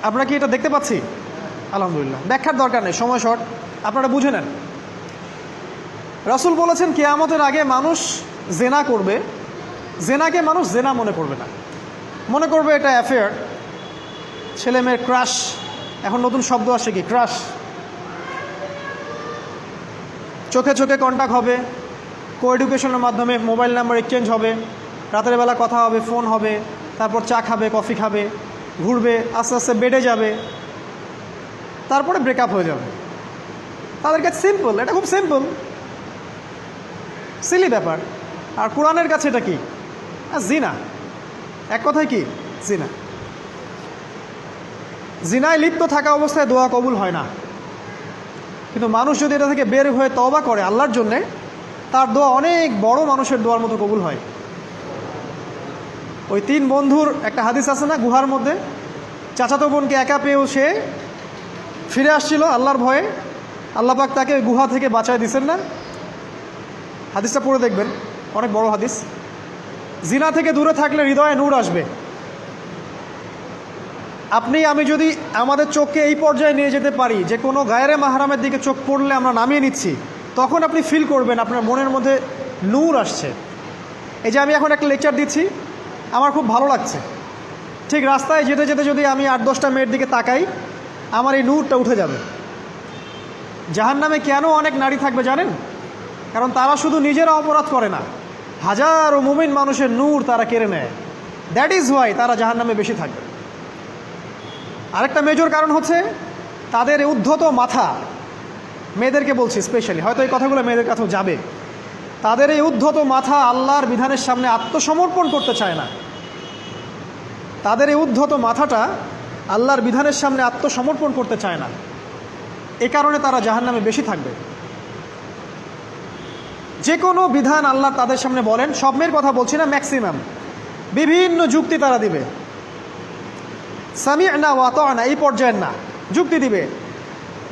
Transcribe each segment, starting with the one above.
আমরা কি এটা দেখতে পাচ্ছি? আলহামদুলিল্লাহ। ব্যাখ্যার দরকার নেই, সময় শর্ট, আপনারা বুঝে নেন। রাসূল বলেছেন কিয়ামতের আগে মানুষ জেনা করবে, জেনাকে মানুষ জেনা মনে করবে না, মনে করবে এটা অ্যাফেয়ার, ছেলে মেয়ের ক্রাশ। এখন নতুন শব্দ আসে কি, ক্রাশ। চোখে চোখে কন্ট্যাক্ট হবে, কো এডুকেশনের মাধ্যমে মোবাইল নাম্বার এক্সচেঞ্জ হবে, রাতের বেলা কথা হবে, ফোন হবে, তারপর চা খাবে, কফি খাবে, ঘুরবে, আস্তে আস্তে বেডে যাবে, তারপরে ব্রেকআপ হয়ে যাবে। তাদের কাছে সিম্পল, এটা খুব সিম্পল, সিলি ব্যাপার। আর কোরআনের কাছে এটা কি? জিনা। এক কথায় কি? জিনা। জিনায় লিপ্ত থাকা অবস্থায় দোয়া কবুল হয় না, কিন্তু মানুষ যদি এটা থেকে বের হয়ে তওবা করে আল্লাহর জন্যে, তার দোয়া অনেক বড় মানুষের দোয়ার মতো কবুল হয়। ওই 3 বন্ধুর একটা হাদিস আছে না, গুহার মধ্যে চাচাতো বোনকে একা পেয়েও সে ফিরে আসছিল আল্লাহর ভয়ে, আল্লাহ পাক তাকে গুহা থেকে বাঁচায় দিচ্ছেন না? হাদিসটা পড়ে দেখবেন, অনেক বড় হাদিস। জিনা থেকে দূরে থাকলে হৃদয়ে নূর আসবে। আপনি আমি যদি আমাদের চোখকে এই পর্যায়ে নিয়ে যেতে পারি যে কোনো গায়রে মাহরামের দিকে চোখ পড়লে আমরা নামিয়ে নিচ্ছি, তখন আপনি ফিল করবেন আপনার মনের মধ্যে নূর আসছে। এই যে আমি এখন একটা লেকচার দিচ্ছি, আমার খুব ভালো লাগছে। ঠিক রাস্তায় যেতে যেতে যদি আমি 8-10টা মেয়ের দিকে তাকাই, আমার এই নূরটা উঠে যাবে। জাহান্নামে কেন অনেক নারী থাকবে জানেন? কারণ তারা শুধু নিজেরা অপরাধ করে না, হাজারো মুমিন মানুষের নূর তারা কেড়ে নেয়। দ্যাট ইজ ওয়াই তারা জাহান্নামে বেশি থাকবে। আরেকটা মেজর কারণ হচ্ছে তাদের উদ্ধত মাথা। মেয়েদেরকে বলছি স্পেশালি, হয়তো এই কথাগুলো মেয়েদের কাছেও যাবে। তাদের এই উদ্ধত মাথা আল্লাহর বিধানের সামনে আত্মসমর্পণ করতে চায় না। তাদের এই উদ্ধত মাথাটা আল্লাহর বিধানের সামনে আত্মসমর্পণ করতে চায় না, এ কারণে তারা জাহান্নামে বেশি থাকবে। যে কোনো বিধান আল্লাহ তাদের সামনে বলেন, সব মেয়ের কথা বলছি না, ম্যাক্সিমাম বিভিন্ন যুক্তি তারা দিবে। সামি'না ওয়া আতা'না এই পর্যায়ের না, যুক্তি দিবে।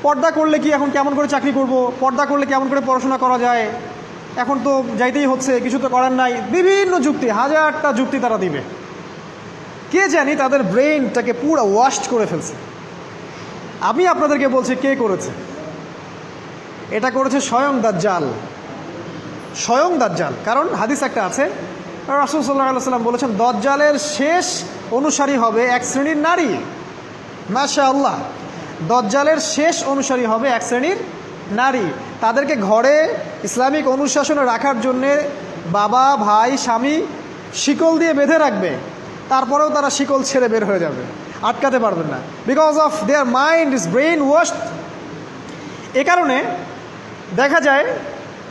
পর্দা করলে কি এখন কেমন করে চাকরি করব, পর্দা করলে কেমন করে পড়াশোনা করা যায়, এখন তো যাইতেই হচ্ছে, কিছু তো করার নাই, বিভিন্ন যুক্তি, হাজারটা যুক্তি তারা দিবে। কে জানি তাদের ব্রেইনটাকে পুরো ওয়াশড করে ফেলছে। আমি আপনাদেরকে বলছি কে করেছে? এটা করেছে স্বয়ং দাজ্জাল। স্বয়ং দাজ্জাল। কারণ হাদিস একটা আছে, রাসূল সাল্লাল্লাহু আলাইহি ওয়াসাল্লাম বলেছেন দাজ্জালের শেষ অনুসারী হবে এক শ্রেণীর নারী। মাশাআল্লাহ, দাজ্জালের শেষ অনুসারী হবে এক শ্রেণীর নারী। তাদেরকে ঘরে ইসলামিক অনুশাসনে রাখার জন্যে বাবা, ভাই, স্বামী শিকল দিয়ে বেঁধে রাখবে, তারপরেও তারা শিকল ছেড়ে বের হয়ে যাবে, আটকাতে পারবেন না, because of their mind is brainwashed. এ কারণে দেখা যায়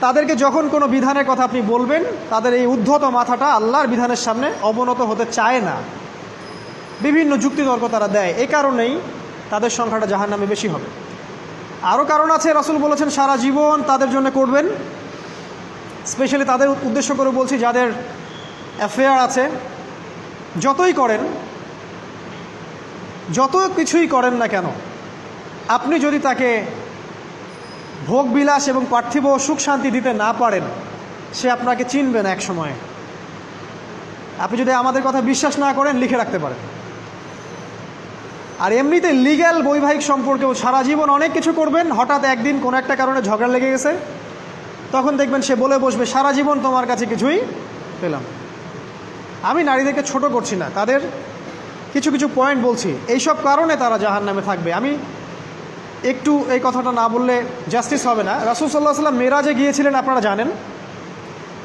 তাদেরকে যখন কোনো বিধানের কথা আপনি বলবেন, তাদের এই উদ্ধত মাথাটা আল্লাহর বিধানের সামনে অবনত হতে চায় না, বিভিন্ন যুক্তিতর্ক তারা দেয়। এই কারণেই তাদের সংখ্যাটা জাহান্নামে বেশি হবে। আরও কারণ আছে, রাসূল বলেছেন সারা জীবন তাদের জন্য করবেন। স্পেশালি তাদের উদ্দেশ্য করে বলছি যাদের অ্যাফেয়ার আছে। যতই করেন, যত কিছুই করেন না কেন, আপনি যদি তাকে ভোগবিলাস এবং পার্থিব সুখ শান্তি দিতে না পারেন, সে আপনাকে চিনবে না এক সময়। আপনি যদি আমাদের কথা বিশ্বাস না করেন, লিখে রাখতে পারেন। আর এমনিতে লিগ্যাল বৈবাহিক সম্পর্কেও সারা জীবন অনেক কিছু করবেন, হঠাৎ একদিন কোনো একটা কারণে ঝগড়া লেগে গেছে, তখন দেখবেন সে বলে বসবে সারা জীবন তোমার কাছে কিছুই পেলাম। আমি নারীদেরকে ছোট করছি না, তাদের কিছু কিছু পয়েন্ট বলছি, এইসব কারণে তারা জাহান্নামে থাকবে। আমি একটু এই কথাটা না বললে জাস্টিস হবে না। রাসূল সাল্লাল্লাহু আলাইহি ওয়াসাল্লাম মেরাজে গিয়েছিলেন, আপনারা জানেন।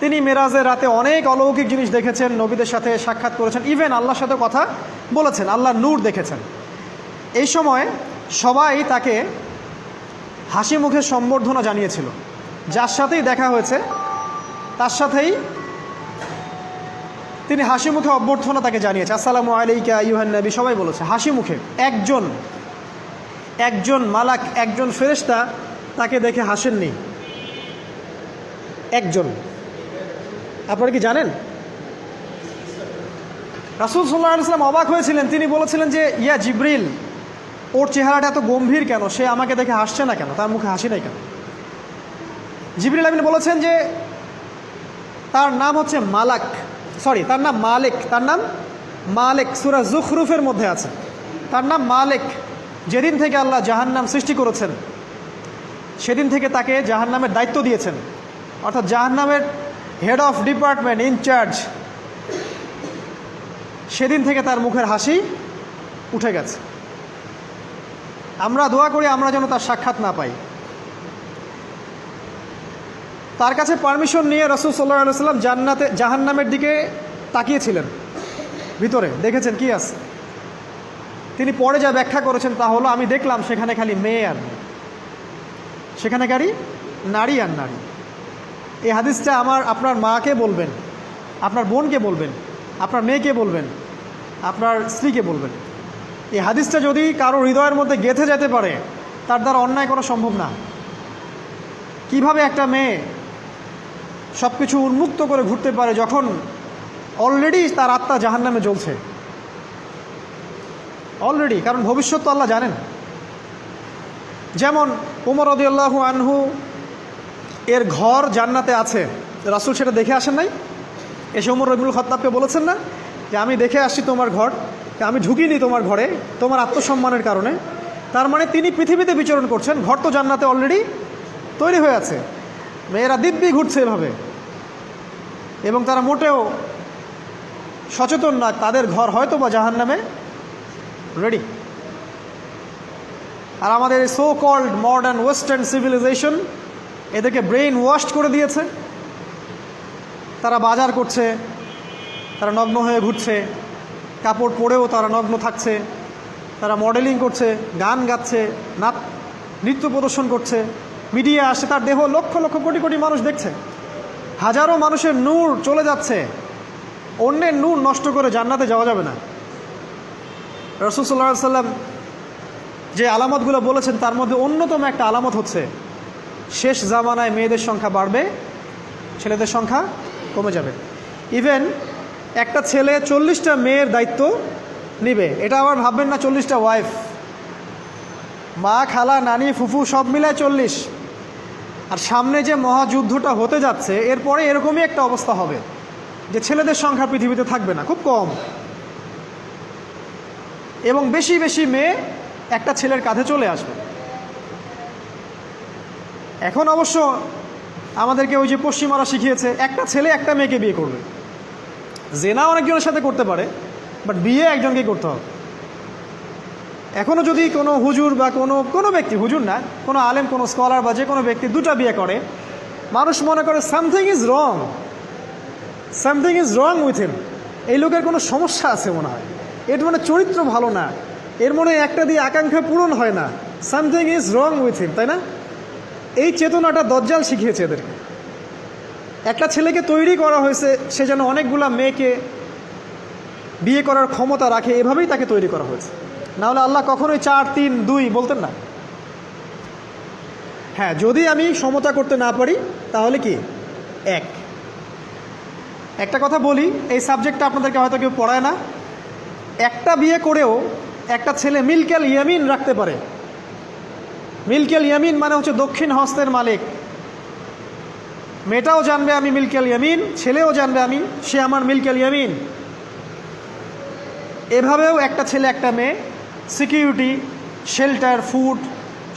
তিনি মেরাজের রাতে অনেক অলৌকিক জিনিস দেখেছেন, নবীদের সাথে সাক্ষাৎ করেছেন, ইভেন আল্লাহর সাথে কথা বলেছেন, আল্লাহর নূর দেখেছেন। এই সময় সবাই তাকে হাসি মুখে সম্বর্ধনা জানিয়েছিল। যার সাথেই দেখা হয়েছে তার সাথেই তিনি হাসি মুখে অভ্যর্থনা তাকে জানিয়েছে, আসসালামু আলাইকা আইয়ুহান নবী, সবাই বলেছে হাসি মুখে। একজন মালাক, একজন ফেরেশতা তাকে দেখে হাসেননি, একজন। আপনারা কি জানেন? রাসূল সাল্লাল্লাহু আলাইহি ওয়াসাল্লাম অবাক হয়েছিলেন। তিনি বলেছিলেন যে ইয়া জিবরিল, ওর চেহারাটা এত গম্ভীর কেন, সে আমাকে দেখে হাসছে না কেন, তার মুখে হাসি নাই কেন? জিবরিল আমিন বলেছেন যে তার নাম হচ্ছে তার নাম মালিক, সূরা যুখরুফের মধ্যে আছে। তার নাম মালিক। যেদিন থেকে আল্লাহ জাহান্নাম সৃষ্টি করেছেন সেদিন থেকে তাকে জাহান্নামের দায়িত্ব দিয়েছেন, অর্থাৎ জাহান্নামের হেড অফ ডিপার্টমেন্ট, ইনচার্জ। সেদিন থেকে তার মুখের হাসি উঠে গেছে। আমরা দোয়া করি আমরা যেন তার সাক্ষাৎ না পাই। তার কাছে পারমিশন নিয়ে রাসূল সাল্লাল্লাহু আলাইহি ওয়াসাল্লাম জাহান্নামের দিকে তাকিয়েছিলেন, ভিতরে দেখেছেন কি আছে। তিনি পরে যা ব্যাখ্যা করেছেন তা হলো, আমি দেখলাম সেখানে খালি মেয়ে আর মেয়ে, সেখানে খালি নারী আর নারী। এই হাদিসটা আপনার মাকে বলবেন, আপনার বোনকে বলবেন, আপনার মেয়েকে বলবেন, আপনার স্ত্রীকে বলবেন। এই হাদিসটা যদি কারো হৃদয়ের মধ্যে গেঁথে যেতে পারে, তার দ্বারা অন্যায় করা সম্ভব না। কিভাবে একটা মেয়ে সব কিছু উন্মুক্ত করে ঘুরতে পারে যখন অলরেডি তার আত্মা জাহান্নামে জ্বলছে অলরেডি, কারণ ভবিষ্যৎ তো আল্লাহ জানেন। যেমন ওমর রাদিয়াল্লাহু আনহু এর ঘর জান্নাতে আছে, রাসূল সেটা দেখে আসেন নাই? এসে ওমর ইবনুল খাত্তাবকে বলেছেন না যে আমি দেখে আসছি তোমার ঘর, আমি ঢুকিনি তোমার ঘরে তোমার আত্মসম্মানের কারণে। তার মানে তিনি পৃথিবীতে বিচরণ করছেন, ঘর তো জান্নাতে অলরেডি তৈরি হয়ে আছে। মেয়েরা দিব্যি ঘুরছে এভাবে, এবং তারা মোটেও সচেতন না তাদের ঘর হয়তো বা জাহান্নামে রেডি। আর আমাদের so called modern western civilisation এদেরকে ব্রেইন ওয়াশড করে দিয়েছে। তারা বাজার করছে, তারা নগ্ন হয়ে ঘুরছে, কাপড় পরেও তারা নগ্ন থাকছে, তারা মডেলিং করছে, গান গাচ্ছে, নৃত্য প্রদর্শন করছে, মিডিয়া আসে, তার দেহ লক্ষ লক্ষ কোটি কোটি মানুষ দেখছে। হাজারো মানুষের নূর চলে যাচ্ছে, অন্যের নূর নষ্ট করে জান্নাতে যাওয়া যাবে না। রাসূল সাল্লাল্লাহু আলাইহি ওয়াসাল্লাম যে আলামতগুলো বলেছেন তার মধ্যে অন্যতম একটা আলামত হচ্ছে শেষ জামানায় মেয়েদের সংখ্যা বাড়বে, ছেলেদের সংখ্যা কমে যাবে। ইভেন একটা ছেলে 40টা মেয়ের দায়িত্ব নিবে। এটা আবার ভাববেন না 40টা ওয়াইফ, মা, খালা, নানি, ফুফু সব মিলায় 40। আর সামনে যে মহাযুদ্ধটা হতে যাচ্ছে এরপরে এরকমই একটা অবস্থা হবে যে ছেলেদের সংখ্যা পৃথিবীতে থাকবে না, খুব কম, এবং বেশি বেশি মেয়ে একটা ছেলের কাঁধে চলে আসবে। এখন অবশ্য আমাদেরকে ওই যে পশ্চিমারা শিখিয়েছে একটা ছেলে একটা মেয়েকে বিয়ে করবে। জেনা অনেকজনের সাথে করতে পারে, বাট বিয়ে একজনকেই করতে হবে। এখনও যদি কোনো হুজুর বা কোনো ব্যক্তি, হুজুর না, কোনো আলেম, কোনো স্কলার বা যে কোনো ব্যক্তি দুটা বিয়ে করে, মানুষ মনে করে something is wrong, something is wrong with him. এই লোকের কোনো সমস্যা আছে মনে হয়, এর মানে চরিত্র ভালো না, এর মনে একটা দিয়ে আকাঙ্ক্ষা পূরণ হয় না, something is wrong with him, তাই না? এই চেতনাটা দজ্জাল শিখিয়েছে এদেরকে। একটা ছেলেকে তৈরি করা হয়েছে সে যেন অনেকগুলা মেয়েকে বিয়ে করার ক্ষমতা রাখে, এভাবেই তাকে তৈরি করা হয়েছে। নাহলে আল্লাহ কখনোই 4, 3, 2 বলতেন না। হ্যাঁ, যদি আমি সমতা করতে না পারি তাহলে কি একটা কথা বলি, এই সাবজেক্টটা আপনাদেরকে হয়তো কেউ পড়ায় না। একটা বিয়ে করেও একটা ছেলে মিলকেল ইয়ামিন রাখতে পারে। মিলকেল ইয়ামিন মানে হচ্ছে দক্ষিণ হস্তের মালিক। মেয়েটাও জানবে আমি মিলকেল ইয়ামিন, ছেলেও জানবে সে আমার মিলকেল ইয়ামিন। এভাবেও একটা ছেলে একটা মেয়ে সিকিউরিটি, শেল্টার, ফুড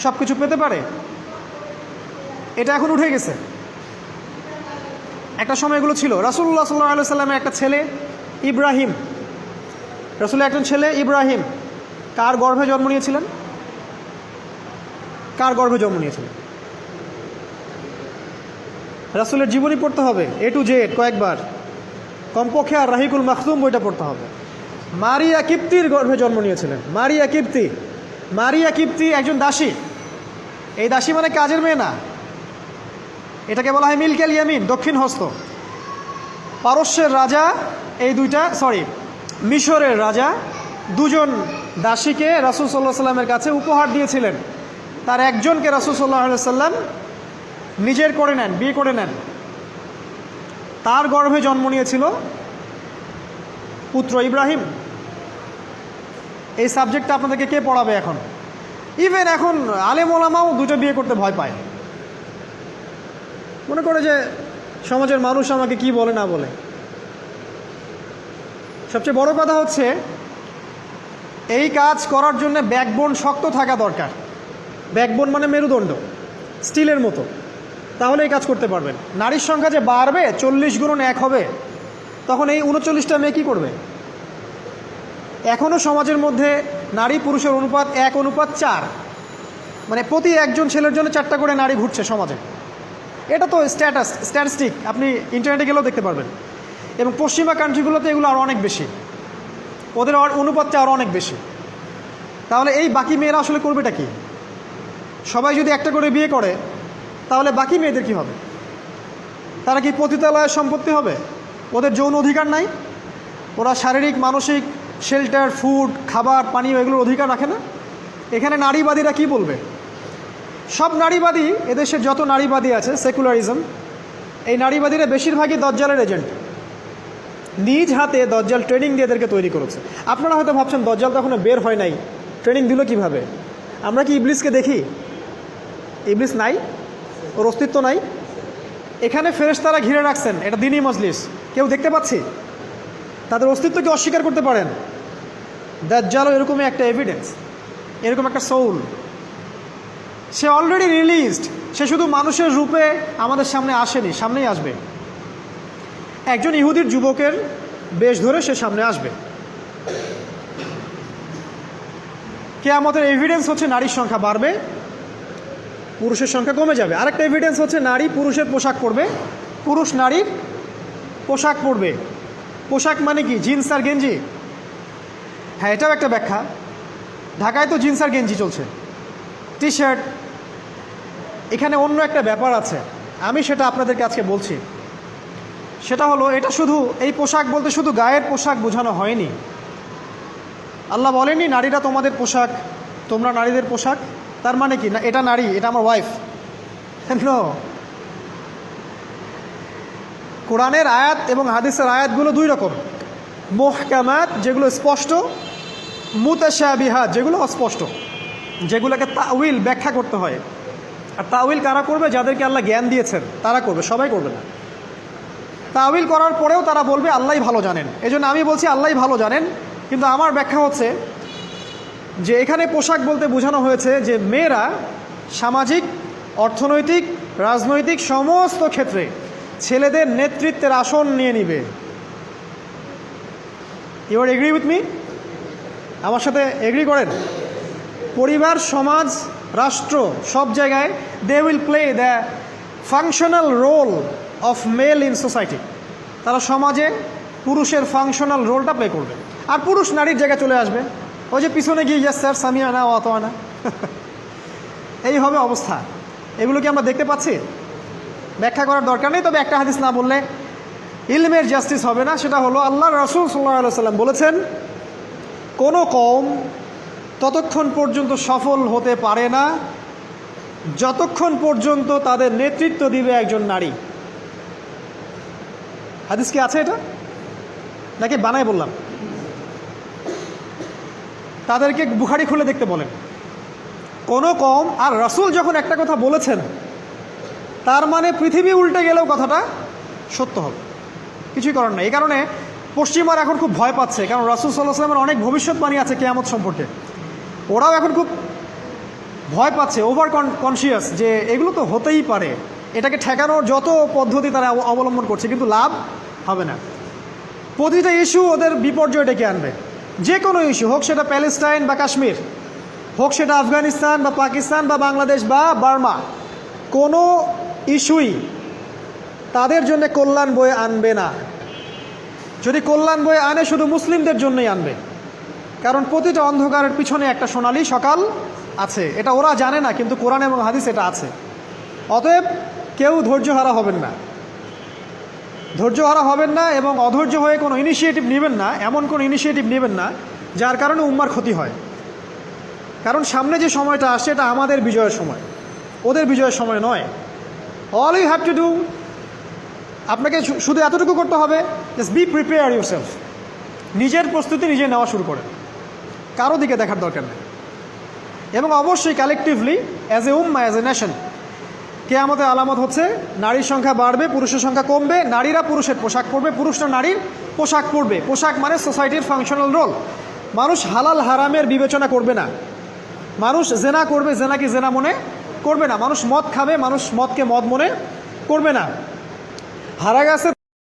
সব কিছু পেতে পারে। এটা এখন উঠে গেছে, একটা সময় এগুলো ছিল। রাসূলুল্লাহ সাল্লাল্লাহু আলাইহি ওয়াসাল্লামের একটা ছেলে ইব্রাহিম, রাসূলের একজন ছেলে ইব্রাহিম কার গর্ভে জন্ম নিয়েছিলেন? কার গর্ভে জন্ম নিয়েছিলেন? রাসূলের জীবনী পড়তে হবে A to Z কয়েকবার, কমপক্ষে। আর রাহিকুল মাখতুম বইটা পড়তে হবে। মারিয়া কিপ্তির গর্ভে জন্ম নিয়েছিলেন। মারিয়া কিপ্তি একজন দাসী। এই দাসী মানে কাজের মেয়ে না, এটাকে বলা হয় মিলকেল ইয়ামিন, দক্ষিণ হস্ত। পারস্যের রাজা মিশরের রাজা দুজন দাসীকে রাসূল সাল্লাল্লাহু আলাইহি সাল্লামের কাছে উপহার দিয়েছিলেন। তার একজনকে রাসূল সাল্লাল্লাহু আলাইহি সাল্লাম নিজের করে নেন, বিয়ে করে নেন। তার গর্ভে জন্ম নিয়েছিল পুত্র ইব্রাহিম। এই সাবজেক্টটা আপনাদেরকে কে পড়াবে এখন? ইভেন এখন আলেম ওলামাও দুটো বিয়ে করতে ভয় পায়, মনে করে যে সমাজের মানুষ আমাকে কি বলে না বলে। সবচেয়ে বড় কথা হচ্ছে এই কাজ করার জন্য ব্যাকবোন শক্ত থাকা দরকার। ব্যাকবোন মানে মেরুদণ্ড, স্টিলের মতো, তাহলে এই কাজ করতে পারবেন। নারীর সংখ্যা যে বাড়বে, 40 গুণন 1 হবে, তখন এই 39টা মেয়ে কী করবে? এখনও সমাজের মধ্যে নারী পুরুষের অনুপাত 1:4, মানে প্রতি একজন ছেলের জন্য 4টা করে নারী ঘুরছে সমাজে। এটা তো স্ট্যাটিস্টিক, আপনি ইন্টারনেটে গেলেও দেখতে পারবেন। এবং পশ্চিমা কান্ট্রিগুলোতে এগুলো আরও অনেক বেশি, ওদের অনুপাতটা আরও অনেক বেশি। তাহলে এই বাকি মেয়েরা আসলে করবেটা কি? সবাই যদি একটা করে বিয়ে করে, তাহলে বাকি মেয়েদের কি হবে? তারা কি পতিতালয়ের সম্পত্তি হবে? ওদের যৌন অধিকার নাই? ওরা শারীরিক, মানসিক, শেল্টার, ফুড, খাবার, পানীয় এগুলোর অধিকার রাখে না? এখানে নারীবাদীরা কি বলবে? সব নারীবাদী, এদেশের যত নারীবাদী আছে, সেকুলারিজম, এই নারীবাদীরা বেশিরভাগই দজ্জালের এজেন্ট। নিজ হাতে দজ্জাল ট্রেনিং দিয়ে এদেরকে তৈরি করেছে। আপনারা হয়তো ভাবছেন দজ্জাল তো এখনো বের হয় নাই, ট্রেনিং দিল কিভাবে? আমরা কি ইবলিসকে দেখি? ইবলিস নাই, ওর অস্তিত্ব নাই। এখানে ফেরেশতারা ঘিরে রাখছেন, এটা দ্বীনি মজলিস, কেউ দেখতে পাচ্ছি? তাদের অস্তিত্বকে অস্বীকার করতে পারেন? দাজ্জালও এরকমই একটা এভিডেন্স, এরকম একটা সোল। সে অলরেডি রিলিজড, সে শুধু মানুষের রূপে আমাদের সামনে আসেনি, সামনেই আসবে। একজন ইহুদির যুবকের বেশ ধরে সে সামনে আসবে। কিয়ামতের এভিডেন্স হচ্ছে নারীর সংখ্যা বাড়বে, পুরুষের সংখ্যা কমে যাবে। আরেকটা এভিডেন্স হচ্ছে নারী পুরুষের পোশাক পরবে, পুরুষ নারীর পোশাক পরবে। পোশাক মানে কি? জিন্স আর গেঞ্জি? হ্যাঁ, এটাও একটা ব্যাখ্যা। ঢাকায় তো জিন্স আর গেঞ্জি চলছে, টি শার্ট। এখানে অন্য একটা ব্যাপার আছে, আমি সেটা আপনাদেরকে আজকে বলছি। সেটা হলো, এটা শুধু এই পোশাক বলতে শুধু গায়ের পোশাক বোঝানো হয়নি। আল্লাহ বলেনি নারীরা তোমাদের পোশাক, তোমরা নারীদের পোশাক। তার মানে কি? না এটা নারী, এটা আমার ওয়াইফ। নো, কোরআনের আয়াত এবং হাদিসের আয়াতগুলো দুই রকম। মুহকামাত, যেগুলো স্পষ্ট, মুতাশাবিহাত, যেগুলো অস্পষ্ট, যেগুলোকে তাউইল, ব্যাখ্যা করতে হয়। আর তাউইল কারা করবে? যাদেরকে আল্লাহ জ্ঞান দিয়েছেন তারা করবে, সবাই করবে না। তাউইল করার পরেও তারা বলবে আল্লাহই ভালো জানেন। এজন্য আমি বলছি আল্লাহই ভালো জানেন, কিন্তু আমার ব্যাখ্যা হচ্ছে যে এখানে পোশাক বলতে বোঝানো হয়েছে যে মেয়েরা সামাজিক, অর্থনৈতিক, রাজনৈতিক সমস্ত ক্ষেত্রে ছেলেদের নেতৃত্বের আসন নিয়ে নিবে। You are agree with me? আমার সাথে এগ্রি করেন? পরিবার, সমাজ, রাষ্ট্র, সব জায়গায় they will play the functional role of male in society. তারা সমাজে পুরুষের ফাংশনাল রোলটা প্লে করবে, আর পুরুষ নারীর জায়গায় চলে আসবে। ওই যে পিছনে গিয়ে ইয়েস স্যার, সামিয়ানা ও আতোয়ানা, এই হবে অবস্থা। এগুলো কি আমরা দেখতে পাচ্ছি? ব্যাখ্যা করার দরকার নেই। তবে একটা হাদিস না বললে ইলমের জাস্টিস হবে না। সেটা হলো আল্লাহ রাসূল সাল্লাল্লাহু আলাইহি সাল্লাম বলেছেন, কোনো কওম ততক্ষণ পর্যন্ত সফল হতে পারে না যতক্ষণ পর্যন্ত তাদের নেতৃত্ব দিবে একজন নারী। হাদিস কি আছে এটা, নাকি বানায় বললাম? তাদেরকে বুখারি খুলে দেখতে বলেন। কোনো কওম, আর রাসূল যখন একটা কথা বলেছেন তার মানে পৃথিবী উল্টে গেলেও কথাটা সত্য হবে, কিছুই করার নেই। এই কারণে পশ্চিমার এখন খুব ভয় পাচ্ছে, কারণ রাসূল সাল্লাল্লাহু আলাইহি ওয়াসাল্লামের অনেক ভবিষ্যৎবাণী আছে কিয়ামত সম্পর্কে। ওরাও এখন খুব ভয় পাচ্ছে, ওভার কনসিয়াস, যে এগুলো তো হতেই পারে। এটাকে ঠেকানোর যত পদ্ধতি তারা অবলম্বন করছে, কিন্তু লাভ হবে না। প্রতিটা ইস্যু ওদের বিপর্যয় ডেকে আনবে। যে কোনো ইস্যু হোক, সেটা প্যালেস্টাইন বা কাশ্মীর হোক, সেটা আফগানিস্তান বা পাকিস্তান বা বাংলাদেশ বা বার্মা, কোনো ইস্যুই তাদের জন্য কল্যাণ বয়ে আনবে না। যদি কল্যাণ বয়ে আনে, শুধু মুসলিমদের জন্যই আনবে। কারণ প্রতিটা অন্ধকারের পিছনে একটা সোনালী সকাল আছে। এটা ওরা জানে না, কিন্তু কোরআন এবং হাদিস এটা আছে। অতএব কেউ ধৈর্যহারা হবেন না, ধৈর্যহারা হবেন না, এবং অধৈর্য হয়ে কোনো ইনিশিয়েটিভ নেবেন না। এমন কোনো ইনিশিয়েটিভ নেবেন না যার কারণে উম্মার ক্ষতি হয়। কারণ সামনে যে সময়টা আসছে, এটা আমাদের বিজয়ের সময়, ওদের বিজয়ের সময় নয়। All you have to do, আপনাকে শুধু এতটুকু করতে হবে, জাস্ট বি প্রিপেয়ার ইউরসেলফ। নিজের প্রস্তুতি নিজে নেওয়া শুরু করেন, কারো দিকে দেখার দরকার নেই। এবং অবশ্যই collectively, as a Umma, as a nation, কিয়ামতের আলামত হচ্ছে নারীর সংখ্যা বাড়বে, পুরুষের সংখ্যা কমবে। নারীরা পুরুষের পোশাক পরবে, পুরুষরা নারীর পোশাক পরবে। পোশাক মানে সোসাইটির ফাংশনাল রোল। মানুষ হালাল হারামের বিবেচনা করবে না, মানুষ জেনা করবে জেনাকে জেনা মনে করবে না, মানুষ মদ খাবে মানুষ মদকে মদ মনে করবে না। হারা গেছে